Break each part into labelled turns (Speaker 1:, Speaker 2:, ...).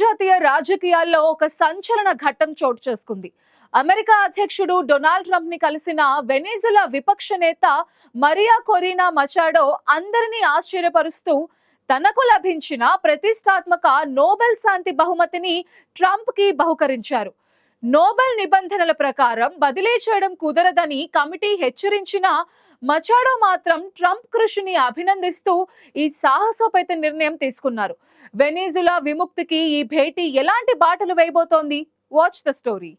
Speaker 1: అంతర్జాతీయ రాజకీయాల్లో ఒక సంచలన ఘట్టం చోటు చేసుకుంది. అమెరికా అధ్యక్షుడు డొనాల్డ్ ట్రంప్ ని కలిసిన వెనిజులా విపక్ష నేత మరియా కొరీనా మచాడో అందరినీ ఆశ్చర్యపరుస్తూ తనకు లభించిన ప్రతిష్టాత్మక నోబెల్ శాంతి బహుమతిని ట్రంప్ కి బహుకరించారు. నోబెల్ నిబంధనల ప్రకారం బదిలీ చేయడం కుదరదని కమిటీ హెచ్చరించినా మచాడో మాత్రం ట్రంప్ కృషిని అభినందిస్తూ ఈ సాహసోపేత నిర్ణయం తీసుకున్నారు. వెనిజులా విముక్తికి ఈ భేటీ ఎలాంటి బాటలు వేయబోతోంది? Watch the story.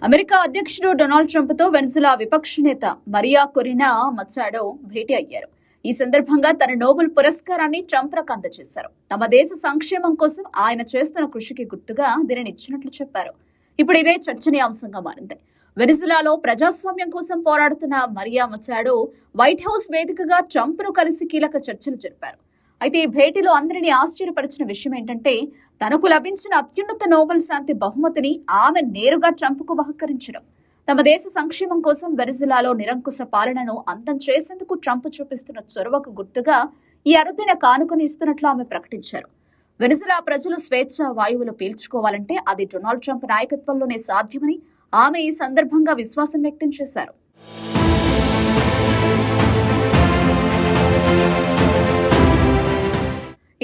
Speaker 2: అమెరికా అధ్యక్షుడు డొనాల్డ్ ట్రంప్ తో వెనిజులా విపక్ష నేత మరియా కొరీనా మచాడో భేటీ అయ్యారు. ఈ సందర్భంగా తన నోబెల్ పురస్కారాన్ని ట్రంప్ కు అందజేశారు. తమ దేశ సంక్షేమం కోసం ఆయన చేస్తున్న కృషికి గుర్తుగా దీనిని ఇచ్చినట్లు చెప్పారు. ఇప్పుడు ఇదే చర్చనీయాంశంగా మారింది. వెనిజులాలో ప్రజాస్వామ్యం కోసం పోరాడుతున్న మరియా మచాడో వైట్ హౌస్ వేదికగా ట్రంప్ ను కలిసి కీలక చర్చలు జరిపారు. అయితే ఈ భేటీలో అందరినీ ఆశ్చర్యపరిచిన విషయం ఏంటంటే, తనకు లభించిన అత్యున్నత నోబెల్ శాంతి బహుమతిని ఆమె నేరుగా ట్రంప్ కు బహుకరించడం. తమ దేశ సంక్షేమం కోసం వెనిజులాలో నిరంకుశ పాలనను అంతం చేసేందుకు ట్రంప్ చూపిస్తున్న చొరవకు గుర్తుగా ఈ అరుదైన కానుకను ఇస్తున్నట్లు ఆమె ప్రకటించారు. వెనిజులా ప్రజలు స్వేచ్ఛ వాయువులు పీల్చుకోవాలంటే అది డొనాల్డ్ ట్రంప్ నాయకత్వంలోనే సాధ్యమని ఆమె ఈ సందర్భంగా విశ్వాసం వ్యక్తం చేశారు.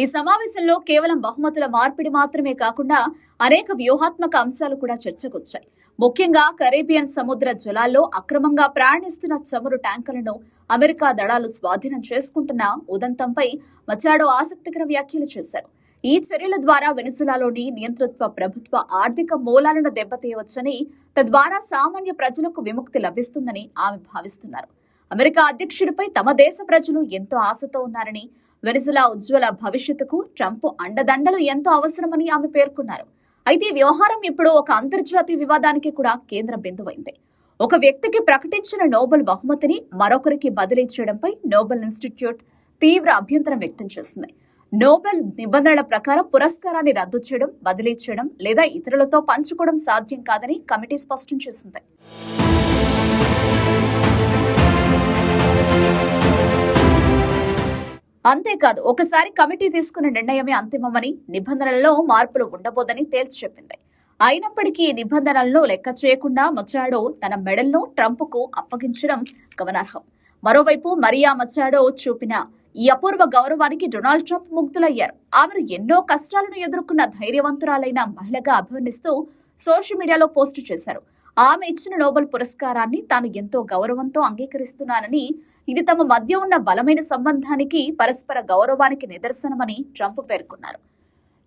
Speaker 2: ఈ సమావేశంలో కేవలం బహుమతుల మార్పిడి మాత్రమే కాకుండా అనేక వ్యూహాత్మక అంశాలు కూడా చర్చకొచ్చాయి. ముఖ్యంగా కరేబియన్ సముద్ర జలాల్లో అక్రమంగా ప్రయాణిస్తున్న చమురు ట్యాంకర్లను అమెరికా దళాలు స్వాధీనం చేసుకుంటున్న ఉదంతంపై మచాడో ఆసక్తికర వ్యాఖ్యలు చేశారు. ఈ చర్యల ద్వారా వెనిజులాలోని నియంతృత్వ ప్రభుత్వ ఆర్థిక మూలాలను దెబ్బతీయవచ్చని, తద్వారా సామాన్య ప్రజలకు విముక్తి లభిస్తుందని ఆమె భావిస్తున్నారు. అమెరికా అధ్యక్షుడిపై తమ దేశ ప్రజలు ఎంతో ఆశతో ఉన్నారని, వెనిజులా ఉజ్వల భవిష్యత్తుకు ట్రంప్ అండదండలు ఎంతో అవసరమని ఆమె పేర్కొన్నారు. అయితే ఈ వ్యవహారం ఇప్పుడు ఒక అంతర్జాతీయ వివాదానికి కూడా కేంద్ర బిందువైంది. ఒక వ్యక్తికి ప్రకటించిన నోబెల్ బహుమతిని మరొకరికి బదిలీ చేయడంపై నోబెల్ ఇన్స్టిట్యూట్ తీవ్ర అభ్యంతరం వ్యక్తం చేసింది. నోబెల్ నిబంధనల ప్రకారం పురస్కారాన్ని రద్దు చేయడం, బదిలీ చేయడం లేదా ఇతరులతో పంచుకోవడం సాధ్యం కాదని కమిటీ స్పష్టం చేసింది. అంతేకాదు, ఒకసారి కమిటీ తీసుకున్న నిర్ణయమే అంతిమమని, నిబంధనలలో మార్పులు ఉండబోదని తేల్చి చెప్పింది. అయినప్పటికీ ఈ నిబంధనలను లెక్క చేయకుండా మచాడో తన మెడల్ను ట్రంప్ కు అప్పగించడం గమనార్హం. మరోవైపు మరియా మచాడో చూపిన ఈ అపూర్వ గౌరవానికి డొనాల్డ్ ట్రంప్ ముగ్ధులయ్యారు. ఆమెను ఎన్నో కష్టాలను ఎదుర్కొన్న ధైర్యవంతురాలైన మహిళగా అభివర్ణిస్తూ సోషల్ మీడియాలో పోస్టు చేశారు. ఆమె ఇచ్చిన నోబెల్ పురస్కారాన్ని తాను ఎంతో గౌరవంతో అంగీకరిస్తున్నానని, ఇది తమ మధ్య ఉన్న బలమైన సంబంధానికి, పరస్పర గౌరవానికి నిదర్శనమని ట్రంప్ పేర్కొన్నారు.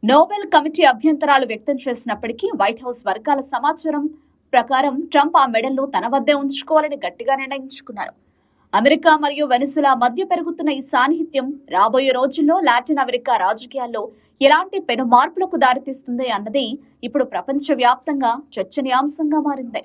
Speaker 2: నోబెల్ కమిటీ అభ్యంతరాలు వ్యక్తం చేసినప్పటికీ వైట్ హౌస్ వర్గాల సమాచారం ప్రకారం ట్రంప్ ఆ మెడల్ను తన వద్దే ఉంచుకోవాలని గట్టిగా నిర్ణయించుకున్నారు. అమెరికా మరియు వెనిజులా మధ్య పెరుగుతున్న ఈ సాన్నిహిత్యం రాబోయే రోజుల్లో లాటిన్ అమెరికా రాజకీయాల్లో ఎలాంటి పెను మార్పులకు దారితీస్తుంది అన్నది ఇప్పుడు ప్రపంచవ్యాప్తంగా చర్చనీయాంశంగా మారింది.